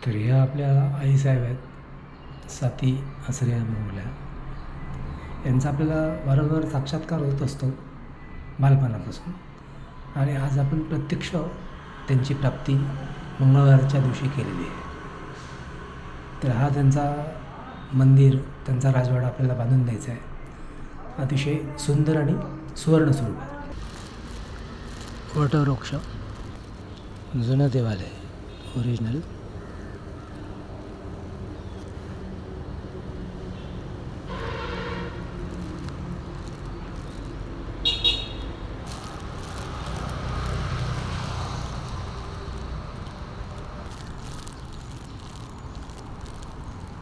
तर ह्या आपल्या आईसाहेब आहेत, स्वाती आसरे मोगल्या. यांचा आपल्याला वारंवार साक्षात्कार होत असतो बालपणापासून, आणि आज आपण प्रत्यक्ष त्यांची प्राप्ती मंगळवारच्या दिवशी केलेली आहे. तर हा त्यांचा मंदिर, त्यांचा राजवाडा आपल्याला बांधून द्यायचा आहे. अतिशय सुंदर आणि सुवर्ण स्वरूपात. वटवृक्ष, जुनं देवालय, ओरिजिनल